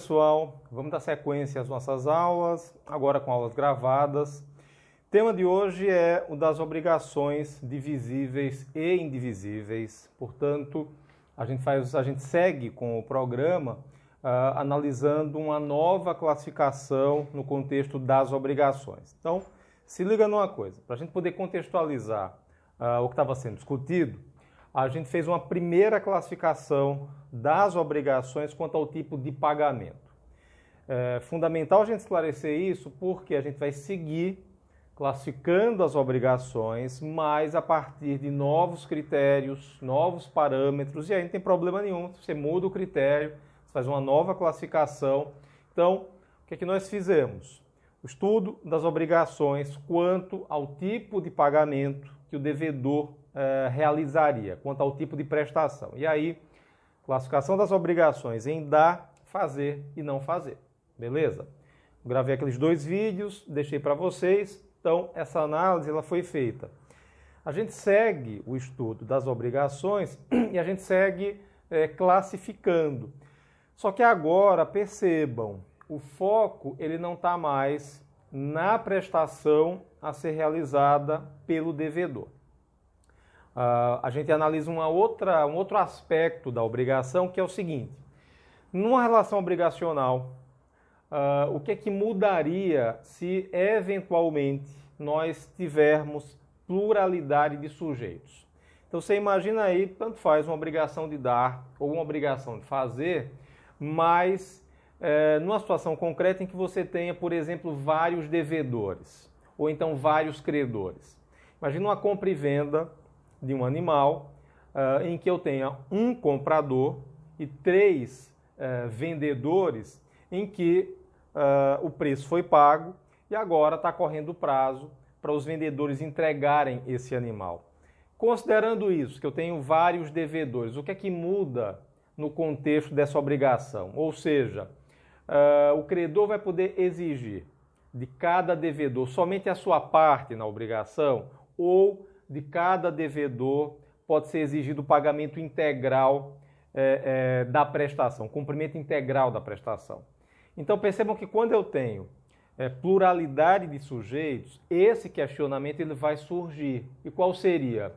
pessoal, vamos dar sequência às nossas aulas, agora com aulas gravadas. O tema de hoje é o das obrigações divisíveis e indivisíveis. Portanto, a gente segue com o programa analisando uma nova classificação no contexto das obrigações. Então, se liga numa coisa, para a gente poder contextualizar o que estava sendo discutido, a gente fez uma primeira classificação das obrigações quanto ao tipo de pagamento. É fundamental a gente esclarecer isso porque a gente vai seguir classificando as obrigações, mas a partir de novos critérios, novos parâmetros, e aí não tem problema nenhum, você muda o critério, você faz uma nova classificação. Então, o que é que nós fizemos? O estudo das obrigações quanto ao tipo de pagamento que o devedor realizaria, quanto ao tipo de prestação. E aí, classificação das obrigações em dar, fazer e não fazer. Beleza? Gravei aqueles 2 vídeos, deixei para vocês. Então, essa análise ela foi feita. A gente segue o estudo das obrigações e a gente segue classificando. Só que agora, percebam, o foco ele não está mais na prestação a ser realizada pelo devedor. A gente analisa um outro aspecto da obrigação, que é o seguinte. Numa relação obrigacional, o que é que mudaria se, eventualmente, nós tivermos pluralidade de sujeitos? Então, você imagina aí, tanto faz uma obrigação de dar ou uma obrigação de fazer, mas numa situação concreta em que você tenha, por exemplo, vários devedores, ou então vários credores. Imagina uma compra e venda de um animal em que eu tenha um comprador e 3 vendedores em que o preço foi pago e agora está correndo o prazo para os vendedores entregarem esse animal. Considerando isso, que eu tenho vários devedores, o que é que muda no contexto dessa obrigação? Ou seja, o credor vai poder exigir de cada devedor somente a sua parte na obrigação ou de cada devedor pode ser exigido o pagamento integral da prestação, cumprimento integral da prestação. Então percebam que quando eu tenho pluralidade de sujeitos, esse questionamento ele vai surgir. E qual seria?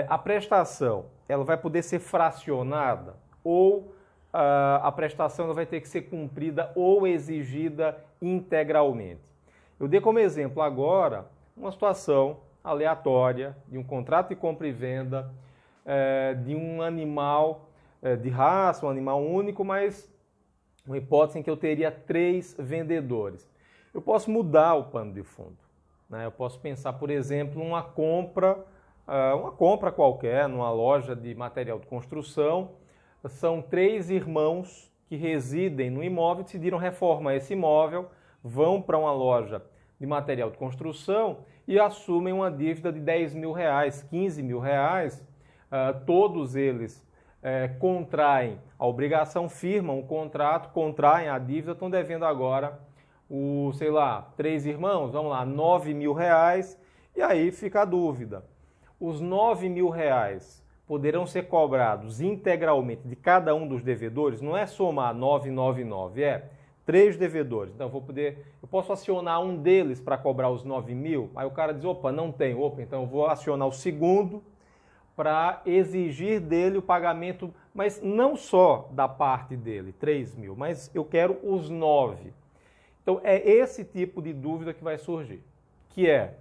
A prestação ela vai poder ser fracionada ou a prestação ela vai ter que ser cumprida ou exigida integralmente. Eu dei como exemplo agora uma situação aleatória de um contrato de compra e venda de um animal de raça, um animal único, mas uma hipótese em que eu teria 3 vendedores. Eu posso mudar o pano de fundo, né? Eu posso pensar, por exemplo, uma compra qualquer, numa loja de material de construção. São 3 irmãos que residem no imóvel, decidiram reformar esse imóvel, vão para uma loja de material de construção e assumem uma dívida de 10 mil reais, 15 mil reais. Todos eles contraem a obrigação, firmam o contrato, contraem a dívida, estão devendo agora 3 irmãos, vamos lá, 9 mil reais, e aí fica a dúvida. Os 9 mil reais poderão ser cobrados integralmente de cada um dos devedores? Não é somar 999, 3 devedores. Então eu posso acionar um deles para cobrar os 9 mil, aí o cara diz, opa, não tem, então eu vou acionar o segundo para exigir dele o pagamento, mas não só da parte dele, 3 mil, mas eu quero os 9. Então é esse tipo de dúvida que vai surgir, que é,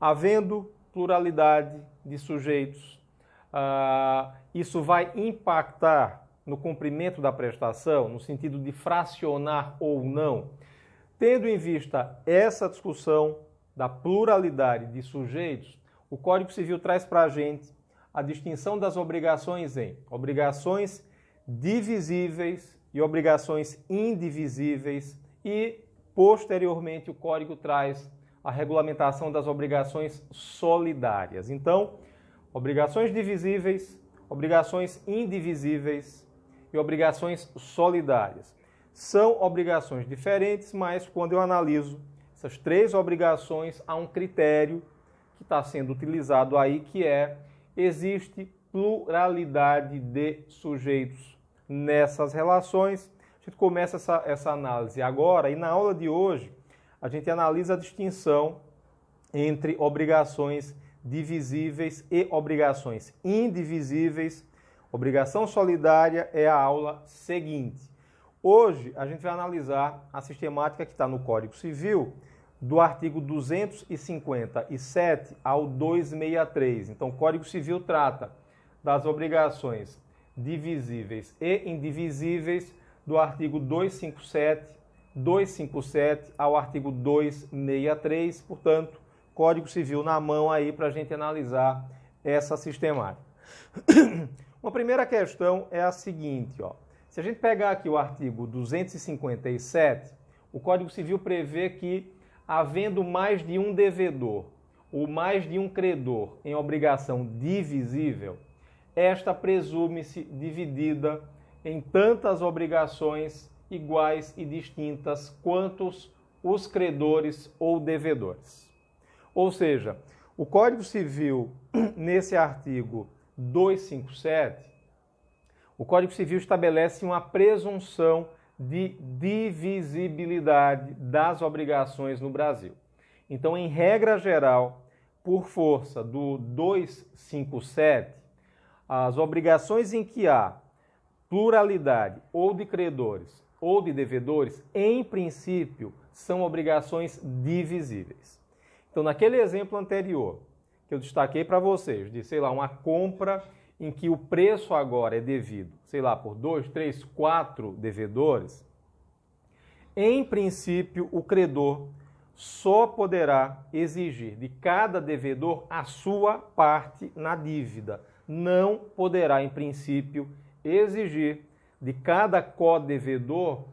havendo pluralidade de sujeitos, isso vai impactar no cumprimento da prestação, no sentido de fracionar ou não? Tendo em vista essa discussão da pluralidade de sujeitos, o Código Civil traz para a gente a distinção das obrigações em obrigações divisíveis e obrigações indivisíveis e, posteriormente, o Código traz a regulamentação das obrigações solidárias. Então, obrigações divisíveis, obrigações indivisíveis e obrigações solidárias. São obrigações diferentes, mas quando eu analiso essas 3 obrigações, há um critério que está sendo utilizado aí, que existe pluralidade de sujeitos nessas relações. A gente começa essa análise agora e na aula de hoje a gente analisa a distinção entre obrigações divisíveis e obrigações indivisíveis. Obrigação solidária é a aula seguinte. Hoje a gente vai analisar a sistemática que está no Código Civil, do artigo 257 ao 263. Então, o Código Civil trata das obrigações divisíveis e indivisíveis do artigo 257 ao artigo 263. Portanto, Código Civil na mão aí para a gente analisar essa sistemática. Uma primeira questão é a seguinte, ó. Se a gente pegar aqui o artigo 257, o Código Civil prevê que, havendo mais de um devedor ou mais de um credor em obrigação divisível, esta presume-se dividida em tantas obrigações iguais e distintas quantos os credores ou devedores. Ou seja, o Código Civil, nesse artigo 257, o Código Civil estabelece uma presunção de divisibilidade das obrigações no Brasil. Então, em regra geral, por força do 257, as obrigações em que há pluralidade ou de credores ou de devedores, em princípio, são obrigações divisíveis. Então, naquele exemplo anterior, que eu destaquei para vocês, de, sei lá, uma compra em que o preço agora é devido, sei lá, por 2, 3, 4 devedores, em princípio, o credor só poderá exigir de cada devedor a sua parte na dívida. Não poderá, em princípio, exigir de cada co-devedor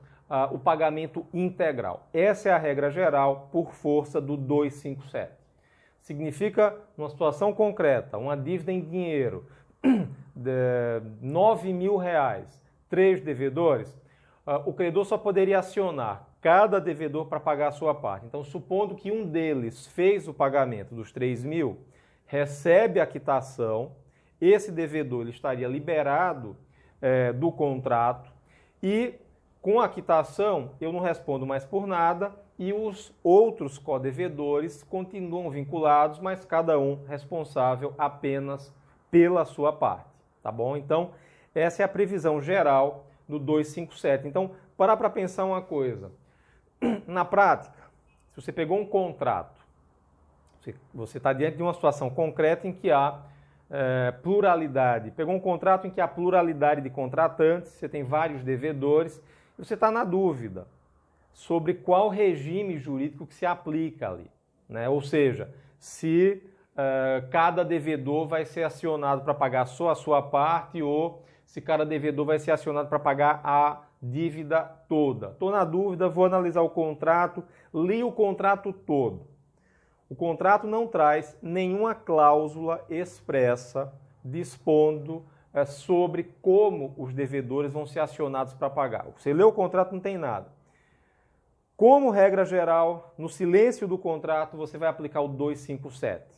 o pagamento integral. Essa é a regra geral por força do 257. Significa, numa situação concreta, uma dívida em dinheiro, de R$9.000, 3 devedores, o credor só poderia acionar cada devedor para pagar a sua parte. Então, supondo que um deles fez o pagamento dos 3.000, recebe a quitação, esse devedor ele estaria liberado do contrato e, com a quitação, eu não respondo mais por nada e os outros co-devedores continuam vinculados, mas cada um responsável apenas pela sua parte, tá bom? Então, essa é a previsão geral do 257. Então, parar para pensar uma coisa. Na prática, se você pegou um contrato, você está diante de uma situação concreta em que há pluralidade. Pegou um contrato em que há pluralidade de contratantes, você tem vários devedores, e você está na dúvida sobre qual regime jurídico que se aplica ali, né? Ou seja, se cada devedor vai ser acionado para pagar só a sua parte ou se cada devedor vai ser acionado para pagar a dívida toda. Estou na dúvida, vou analisar o contrato, li o contrato todo. O contrato não traz nenhuma cláusula expressa dispondo sobre como os devedores vão ser acionados para pagar. Você lê o contrato, não tem nada. Como regra geral, no silêncio do contrato, você vai aplicar o 257.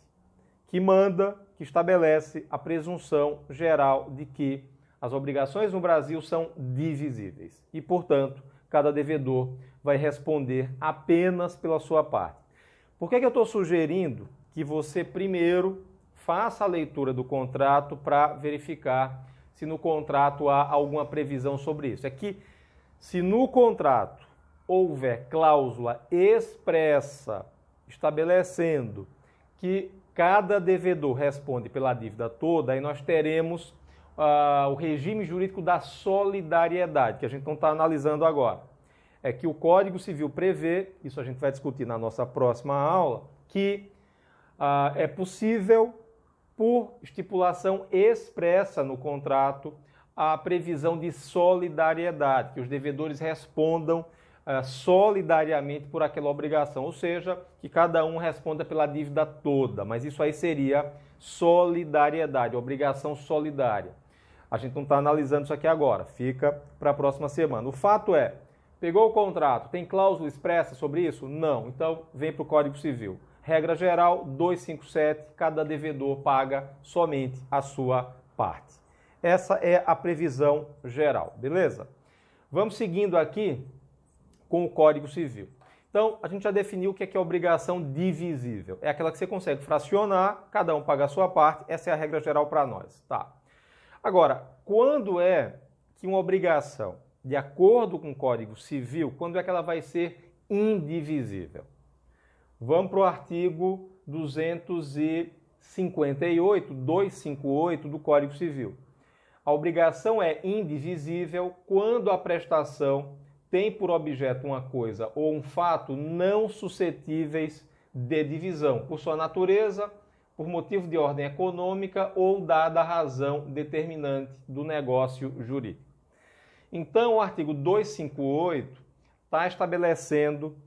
Que estabelece a presunção geral de que as obrigações no Brasil são divisíveis e, portanto, cada devedor vai responder apenas pela sua parte. Por que eu estou sugerindo que você primeiro faça a leitura do contrato para verificar se no contrato há alguma previsão sobre isso? É que se no contrato houver cláusula expressa estabelecendo que cada devedor responde pela dívida toda, aí nós teremos o regime jurídico da solidariedade, que a gente não está analisando agora. É que o Código Civil prevê, isso a gente vai discutir na nossa próxima aula, que é possível, por estipulação expressa no contrato, a previsão de solidariedade, que os devedores respondam solidariamente por aquela obrigação, ou seja, que cada um responda pela dívida toda, mas isso aí seria solidariedade, obrigação solidária. A gente não está analisando isso aqui agora, fica para a próxima semana. O fato é, pegou o contrato, tem cláusula expressa sobre isso? Não, então vem para o Código Civil. Regra geral, 257, cada devedor paga somente a sua parte. Essa é a previsão geral, beleza? Vamos seguindo aqui com o Código Civil. Então, a gente já definiu o que é obrigação divisível. É aquela que você consegue fracionar, cada um paga a sua parte, essa é a regra geral para nós. Tá. Agora, quando é que uma obrigação, de acordo com o Código Civil, quando é que ela vai ser indivisível? Vamos para o artigo 258 do Código Civil. A obrigação é indivisível quando a prestação tem por objeto uma coisa ou um fato não suscetíveis de divisão, por sua natureza, por motivo de ordem econômica ou dada a razão determinante do negócio jurídico. Então, o artigo 258 está estabelecendo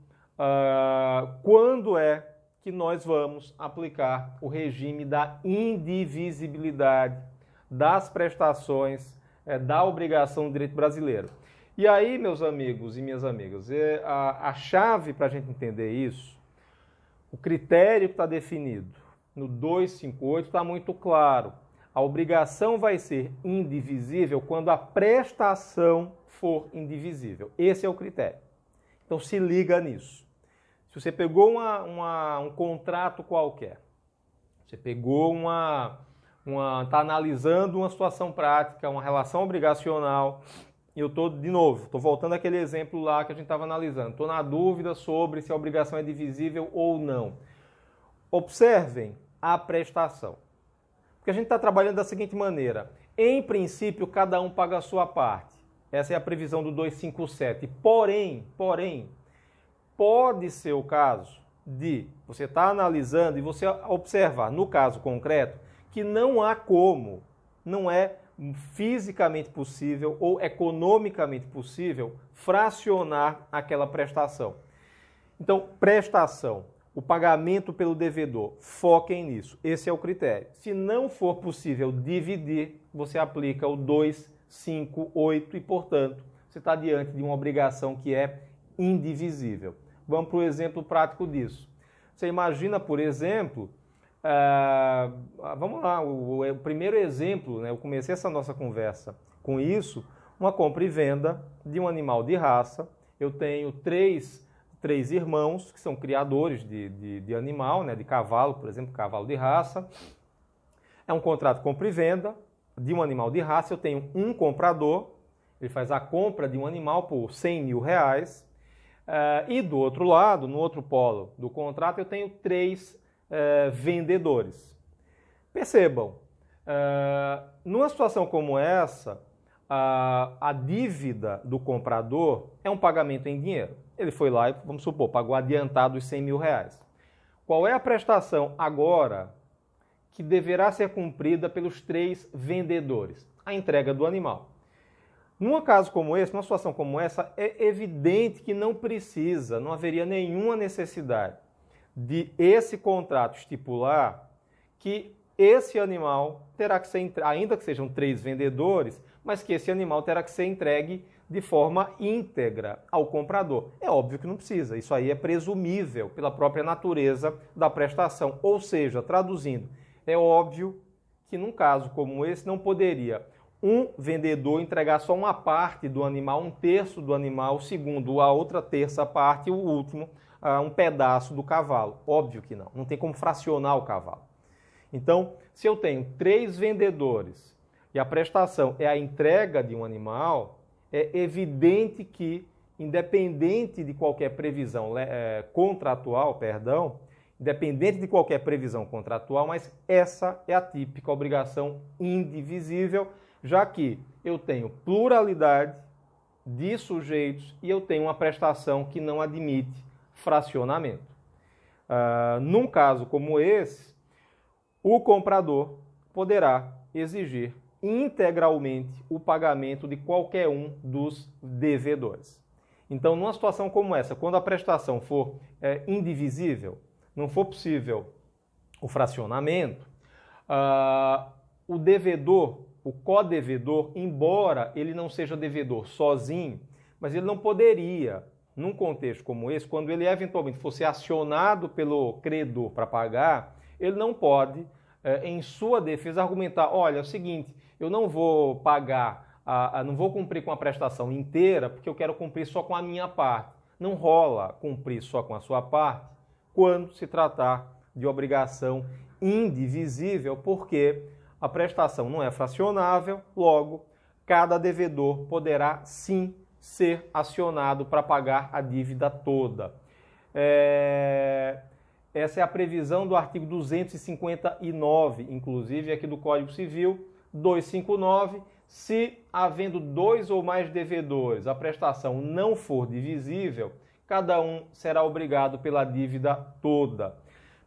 quando é que nós vamos aplicar o regime da indivisibilidade das prestações da obrigação do direito brasileiro. E aí, meus amigos e minhas amigas, a chave para a gente entender isso, o critério que está definido no 258 está muito claro. A obrigação vai ser indivisível quando a prestação for indivisível. Tá o critério. Então se liga nisso. Se você pegou um contrato qualquer, você pegou está analisando uma situação prática, uma relação obrigacional, e eu estou, de novo, estou voltando àquele exemplo lá que a gente estava analisando. Estou na dúvida sobre se a obrigação é divisível ou não. Observem a prestação. Porque a gente está trabalhando da seguinte maneira. Em princípio, cada um paga a sua parte. Essa é a previsão do 257. Porém, pode ser o caso de você estar analisando e você observar, no caso concreto, que não há como, não é fisicamente possível ou economicamente possível fracionar aquela prestação. Então, prestação, o pagamento pelo devedor, foquem nisso. Esse é o critério. Se não for possível dividir, você aplica o 258 e, portanto, você está diante de uma obrigação que é indivisível. Vamos para o exemplo prático disso. Você imagina, por exemplo, vamos lá, o primeiro exemplo, né, eu comecei essa nossa conversa com isso, uma compra e venda de um animal de raça. Eu tenho três irmãos que são criadores de animal, né, de cavalo, por exemplo, cavalo de raça. É um contrato de compra e venda de um animal de raça. Eu tenho um comprador, ele faz a compra de um animal por 100 mil reais. E do outro lado, no outro polo do contrato, eu tenho três vendedores. Percebam, numa situação como essa, a dívida do comprador é um pagamento em dinheiro. Ele foi lá e, vamos supor, pagou adiantado os 100 mil reais. Qual é a prestação agora que deverá ser cumprida pelos três vendedores? A entrega do animal. Num caso como esse, numa situação como essa, é evidente que não haveria nenhuma necessidade de esse contrato estipular que esse animal terá que ser, ainda que sejam três vendedores, mas que esse animal terá que ser entregue de forma íntegra ao comprador. É óbvio que não precisa, isso aí é presumível pela própria natureza da prestação. Ou seja, traduzindo, é óbvio que num caso como esse não poderia um vendedor entregar só uma parte do animal, um terço do animal, o segundo a outra terça parte e o último um pedaço do cavalo. Óbvio que não tem como fracionar o cavalo. Então, se eu tenho três vendedores e a prestação é a entrega de um animal, é evidente que, independente de qualquer previsão contratual, independente de qualquer previsão contratual, mas essa é a típica obrigação indivisível, já que eu tenho pluralidade de sujeitos e eu tenho uma prestação que não admite fracionamento. Num caso como esse, o comprador poderá exigir integralmente o pagamento de qualquer um dos devedores. Então, numa situação como essa, quando a prestação for indivisível, não for possível o fracionamento, o devedor, o codevedor, embora ele não seja devedor sozinho, mas ele não poderia, num contexto como esse, quando ele eventualmente fosse acionado pelo credor para pagar, ele não pode, em sua defesa, argumentar, olha, é o seguinte, eu não vou pagar não vou cumprir com a prestação inteira porque eu quero cumprir só com a minha parte. Não rola cumprir só com a sua parte quando se tratar de obrigação indivisível, porque a prestação não é fracionável, logo, cada devedor poderá sim ser acionado para pagar a dívida toda. Essa é a previsão do artigo 259, inclusive, aqui do Código Civil, 259. Se, havendo dois ou mais devedores, a prestação não for divisível, cada um será obrigado pela dívida toda.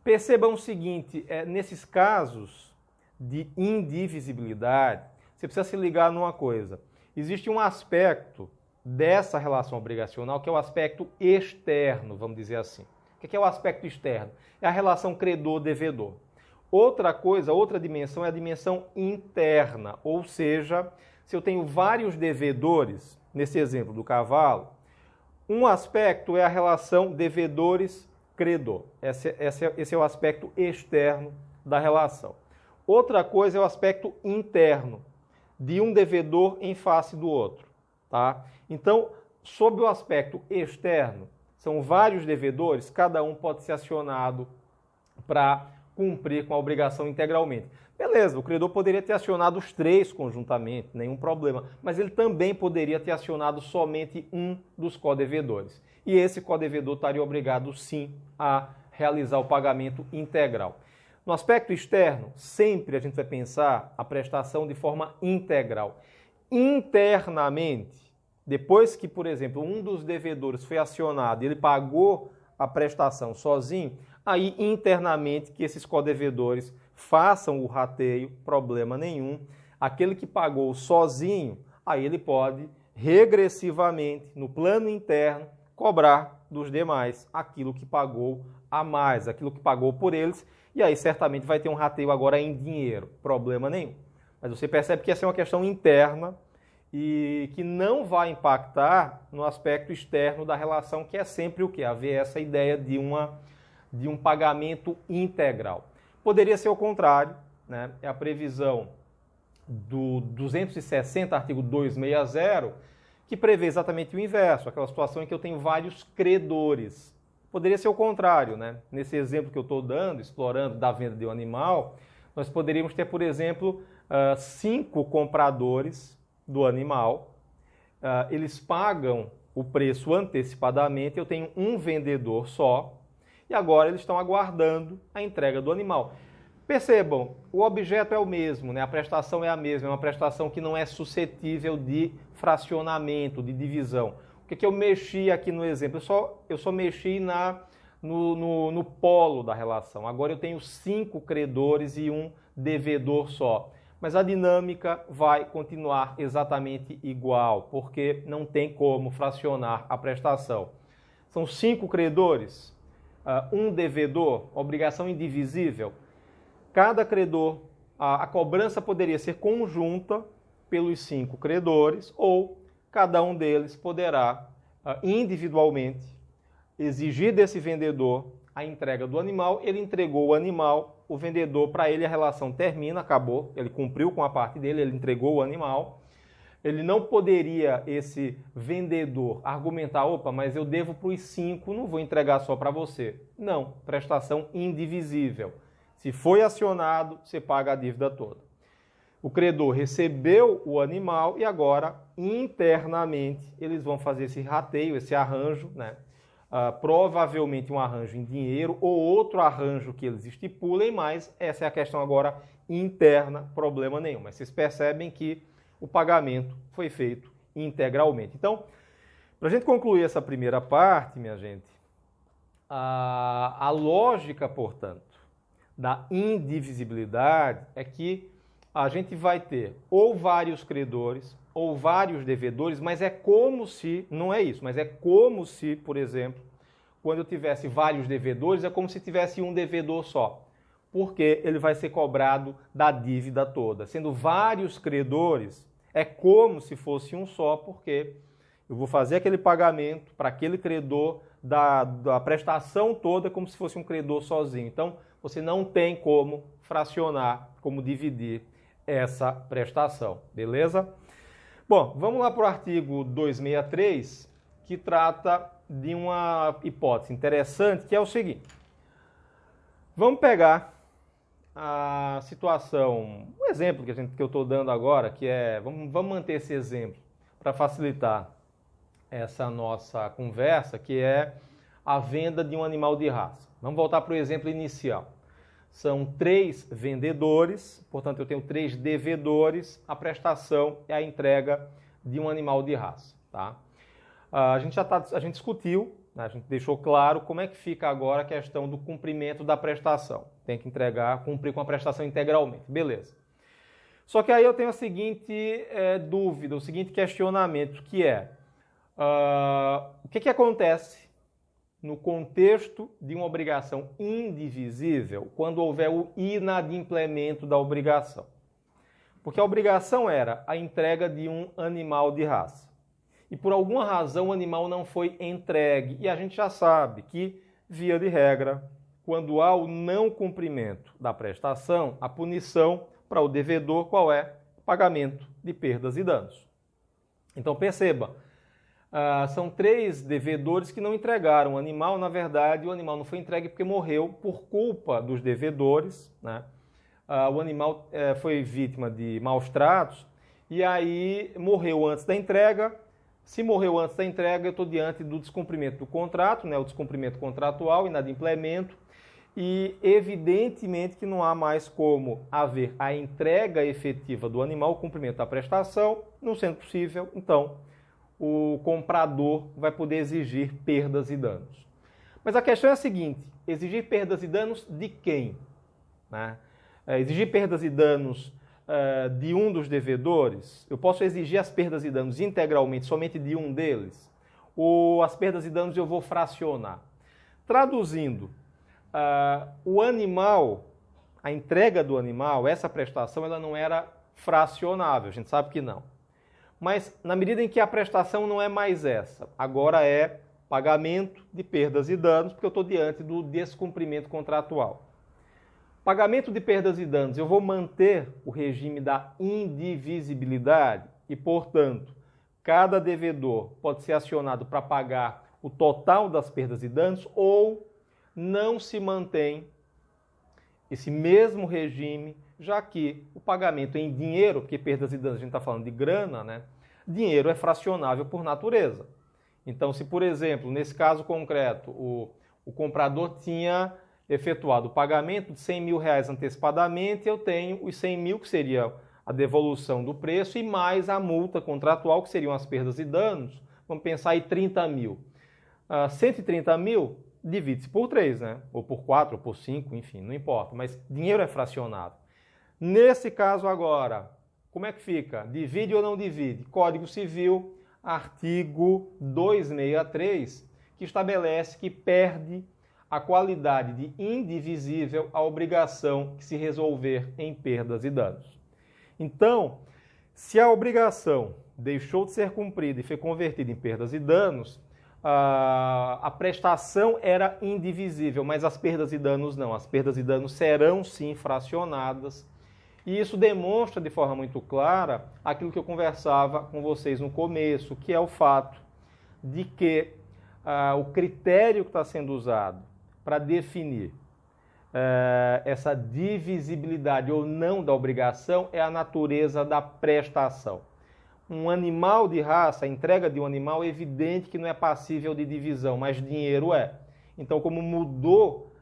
Percebam o seguinte, nesses casos de indivisibilidade, você precisa se ligar numa coisa. Existe um aspecto dessa relação obrigacional que é o aspecto externo, vamos dizer assim. O que é o aspecto externo? É a relação credor-devedor. Outra coisa, outra dimensão é a dimensão interna, ou seja, se eu tenho vários devedores, nesse exemplo do cavalo, um aspecto é a relação devedores-credor. Esse é o aspecto externo da relação. Outra coisa é o aspecto interno, de um devedor em face do outro. Tá? Então, sob o aspecto externo, são vários devedores, cada um pode ser acionado para cumprir com a obrigação integralmente. Beleza, o credor poderia ter acionado os três conjuntamente, nenhum problema, mas ele também poderia ter acionado somente um dos codevedores. E esse codevedor estaria obrigado, sim, a realizar o pagamento integral. No aspecto externo, sempre a gente vai pensar a prestação de forma integral. Internamente, depois que, por exemplo, um dos devedores foi acionado e ele pagou a prestação sozinho, aí internamente que esses codevedores façam o rateio, problema nenhum. Aquele que pagou sozinho, aí ele pode regressivamente, no plano interno, cobrar dos demais aquilo que pagou a mais, aquilo que pagou por eles, e aí certamente vai ter um rateio agora em dinheiro, problema nenhum. Mas você percebe que essa é uma questão interna e que não vai impactar no aspecto externo da relação, que é sempre o quê? Haver essa ideia de um pagamento integral. Poderia ser o contrário, né? É a previsão do 260, artigo 260, que prevê exatamente o inverso, aquela situação em que eu tenho vários credores. Poderia ser o contrário, né? Nesse exemplo que eu estou dando, explorando da venda de um animal, nós poderíamos ter, por exemplo, 5 compradores do animal, eles pagam o preço antecipadamente, eu tenho um vendedor só, e agora eles estão aguardando a entrega do animal. Percebam, o objeto é o mesmo, né? A prestação é a mesma, é uma prestação que não é suscetível de fracionamento, de divisão. O que eu mexi aqui no exemplo? Eu só mexi no polo da relação. Agora eu tenho 5 credores e um devedor só. Mas a dinâmica vai continuar exatamente igual, porque não tem como fracionar a prestação. São 5 credores, um devedor, obrigação indivisível. Cada credor, a cobrança poderia ser conjunta pelos 5 credores, ou cada um deles poderá individualmente exigir desse vendedor a entrega do animal. Ele entregou o animal, o vendedor, para ele a relação termina, acabou, ele cumpriu com a parte dele, ele entregou o animal. Ele não poderia, esse vendedor, argumentar, opa, mas eu devo para os 5, não vou entregar só para você. Não, prestação indivisível. Se foi acionado, você paga a dívida toda. O credor recebeu o animal e agora, internamente, eles vão fazer esse rateio, esse arranjo, né? Provavelmente um arranjo em dinheiro ou outro arranjo que eles estipulem, mas essa é a questão agora interna, problema nenhum. Mas vocês percebem que o pagamento foi feito integralmente. Então, para a gente concluir essa primeira parte, minha gente, a lógica, portanto, da indivisibilidade é que a gente vai ter ou vários credores ou vários devedores, mas é como se, não é isso, mas é como se, por exemplo, quando eu tivesse vários devedores, é como se tivesse um devedor só, porque ele vai ser cobrado da dívida toda. Sendo vários credores, é como se fosse um só, porque eu vou fazer aquele pagamento para aquele credor da prestação toda como se fosse um credor sozinho. Então, você não tem como fracionar, como dividir essa prestação, beleza? Bom, vamos lá para o artigo 263, que trata de uma hipótese interessante, que é o seguinte. Vamos pegar a situação, um exemplo que eu estou dando agora, que é, vamos manter esse exemplo para facilitar essa nossa conversa, que é a venda de um animal de raça. Vamos voltar para o exemplo inicial. São 3 vendedores, portanto eu tenho 3 devedores, a prestação é a entrega de um animal de raça. Tá? A gente discutiu, né, a gente deixou claro como é que fica agora a questão do cumprimento da prestação. Tem que cumprir com a prestação integralmente, beleza. Só que aí eu tenho a seguinte dúvida, o seguinte questionamento, que é o que acontece no contexto de uma obrigação indivisível quando houver o inadimplemento da obrigação. Porque a obrigação era a entrega de um animal de raça. E por alguma razão o animal não foi entregue. E a gente já sabe que, via de regra, quando há o não cumprimento da prestação, a punição para o devedor qual é? Pagamento de perdas e danos. Então perceba, são 3 devedores que não entregaram o animal. Na verdade, o animal não foi entregue porque morreu por culpa dos devedores, né? O animal foi vítima de maus tratos e aí morreu antes da entrega. Se morreu antes da entrega, eu estou diante do descumprimento do contrato, né? O descumprimento contratual, inadimplemento, e evidentemente que não há mais como haver a entrega efetiva do animal, o cumprimento da prestação, não sendo possível, então o comprador vai poder exigir perdas e danos. Mas a questão é a seguinte, exigir perdas e danos de quem? Né? Exigir perdas e danos de um dos devedores? Eu posso exigir as perdas e danos integralmente somente de um deles? Ou as perdas e danos eu vou fracionar? Traduzindo, o animal, a entrega do animal, essa prestação, ela não era fracionável, a gente sabe que não. Mas na medida em que a prestação não é mais essa, agora é pagamento de perdas e danos, porque eu estou diante do descumprimento contratual. Pagamento de perdas e danos, eu vou manter o regime da indivisibilidade e, portanto, cada devedor pode ser acionado para pagar o total das perdas e danos ou não se mantém esse mesmo regime, já que o pagamento em dinheiro, porque perdas e danos a gente está falando de grana, né? Dinheiro é fracionável por natureza. Então, se, por exemplo, nesse caso concreto, o comprador tinha efetuado o pagamento de 100 mil reais antecipadamente, eu tenho os 100 mil, que seria a devolução do preço, e mais a multa contratual, que seriam as perdas e danos. Vamos pensar aí 30 mil. 130 mil divide-se por 3, né? Ou por 4, ou por 5, enfim, não importa. Mas dinheiro é fracionado. Nesse caso agora, como é que fica? Divide ou não divide? Código Civil, artigo 263, que estabelece que perde a qualidade de indivisível a obrigação que se resolver em perdas e danos. Então, se a obrigação deixou de ser cumprida e foi convertida em perdas e danos, a prestação era indivisível, mas as perdas e danos não. As perdas e danos serão sim fracionadas. E isso demonstra de forma muito clara aquilo que eu conversava com vocês no começo, que é o fato de que o critério que está sendo usado para definir essa divisibilidade ou não da obrigação é a natureza da prestação. Um animal de raça, a entrega de um animal, é evidente que não é passível de divisão, mas dinheiro é. Então, como mudou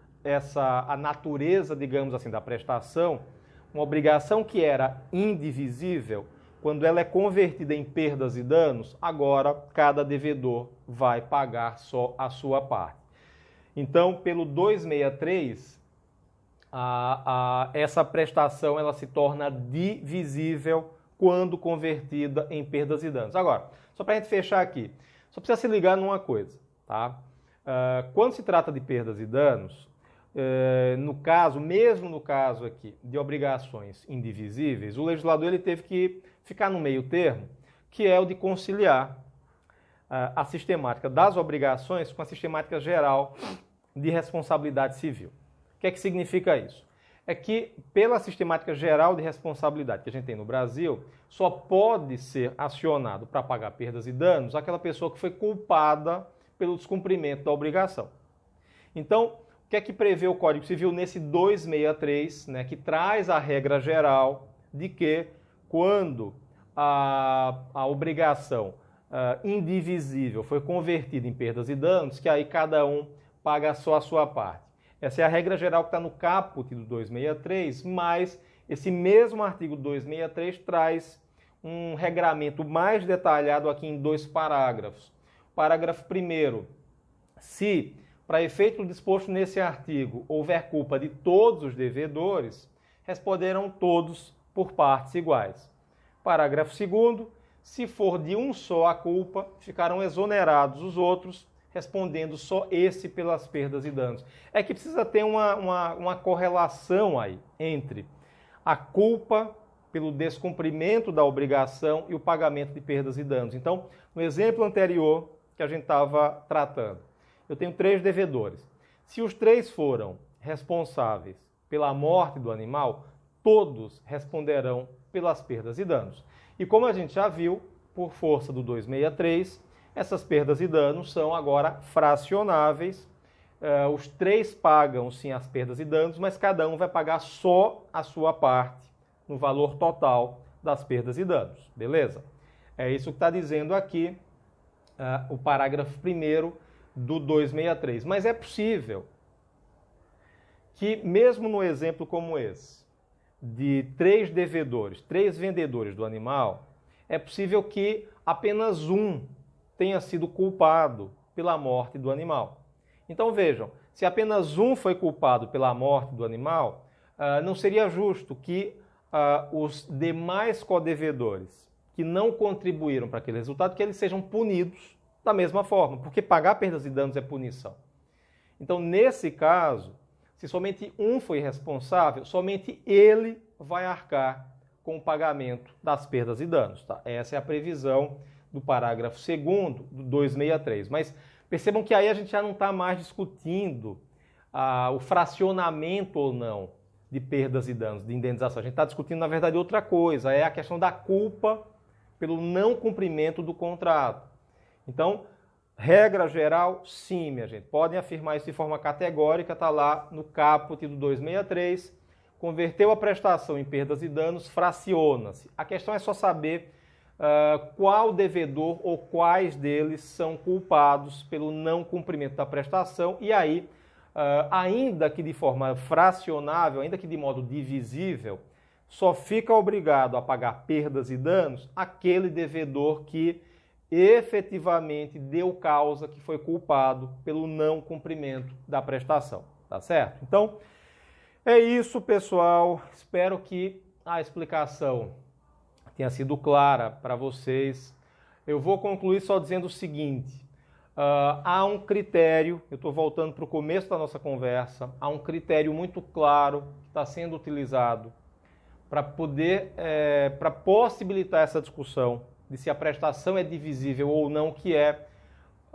a natureza, digamos assim, da prestação, uma obrigação que era indivisível, quando ela é convertida em perdas e danos, agora cada devedor vai pagar só a sua parte. Então, pelo 263, essa prestação ela se torna divisível quando convertida em perdas e danos. Agora, só para a gente fechar aqui, só precisa se ligar numa coisa, tá? Quando se trata de perdas e danos, mesmo no caso aqui de obrigações indivisíveis, o legislador ele teve que ficar no meio termo, que é o de conciliar a sistemática das obrigações com a sistemática geral de responsabilidade civil. O que é que significa isso? é que, pela sistemática geral de responsabilidade que a gente tem no Brasil, só pode ser acionado para pagar perdas e danos aquela pessoa que foi culpada pelo descumprimento da obrigação. Então, o que é que prevê o Código Civil nesse 263, né, que traz a regra geral de que, quando a obrigação indivisível foi convertida em perdas e danos, que aí cada um paga só a sua parte. Essa é a regra geral que está no caput do 263, mas esse mesmo artigo 263 traz um regramento mais detalhado aqui em 2 parágrafos. Parágrafo 1º, se, para efeito disposto nesse artigo, houver culpa de todos os devedores, responderão todos por partes iguais. Parágrafo 2º, se for de um só a culpa, ficarão exonerados os outros, respondendo só esse pelas perdas e danos. É que precisa ter uma correlação aí entre a culpa pelo descumprimento da obrigação e o pagamento de perdas e danos. Então, no exemplo anterior que a gente estava tratando, eu tenho 3 devedores. Se os 3 foram responsáveis pela morte do animal, todos responderão pelas perdas e danos. E como a gente já viu, por força do 263, essas perdas e danos são agora fracionáveis. Os 3 pagam sim as perdas e danos, mas cada um vai pagar só a sua parte no valor total das perdas e danos. Beleza? É isso que está dizendo aqui o parágrafo 1º do 263. Mas é possível que, mesmo no exemplo como esse, de 3 devedores, 3 vendedores do animal, é possível que apenas um tenha sido culpado pela morte do animal. Então vejam, se apenas um foi culpado pela morte do animal, não seria justo que os demais codevedores que não contribuíram para aquele resultado, que eles sejam punidos da mesma forma, porque pagar perdas e danos é punição. Então, nesse caso, se somente um foi responsável, somente ele vai arcar com o pagamento das perdas e danos. Tá? Essa é a previsão do parágrafo 2º do 263. Mas percebam que aí a gente já não está mais discutindo o fracionamento ou não de perdas e danos, de indenização. A gente está discutindo, na verdade, outra coisa. É a questão da culpa pelo não cumprimento do contrato. Então, regra geral, sim, minha gente. Podem afirmar isso de forma categórica, está lá no caput do 263. Converteu a prestação em perdas e danos, fraciona-se. A questão é só saber qual devedor ou quais deles são culpados pelo não cumprimento da prestação, e aí, ainda que de forma fracionável, ainda que de modo divisível, só fica obrigado a pagar perdas e danos aquele devedor que efetivamente deu causa, que foi culpado pelo não cumprimento da prestação, tá certo? Então, é isso, pessoal. Espero que a explicação tenha sido clara para vocês. Eu vou concluir só dizendo o seguinte: há um critério, eu estou voltando para o começo da nossa conversa, há um critério muito claro que está sendo utilizado para poder, para possibilitar essa discussão de se a prestação é divisível ou não, que é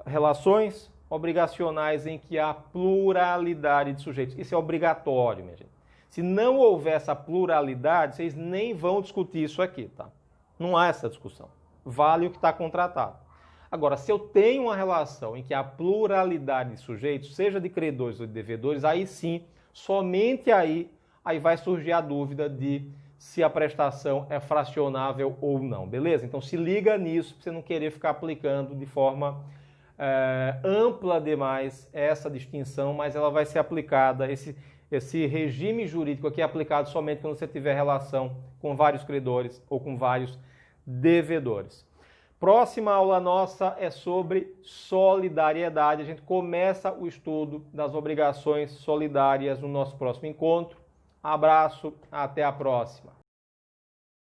relações obrigacionais em que há pluralidade de sujeitos. Isso é obrigatório, minha gente. Se não houver essa pluralidade, vocês nem vão discutir isso aqui, tá? Não há essa discussão. Vale o que está contratado. Agora, se eu tenho uma relação em que há pluralidade de sujeitos, seja de credores ou de devedores, aí sim, somente aí vai surgir a dúvida de se a prestação é fracionável ou não, beleza? Então se liga nisso, para você não querer ficar aplicando de forma ampla demais essa distinção, mas ela vai ser aplicada, esse regime jurídico aqui é aplicado somente quando você tiver relação com vários credores ou com vários devedores. Próxima aula nossa é sobre solidariedade. A gente começa o estudo das obrigações solidárias no nosso próximo encontro. Abraço, até a próxima.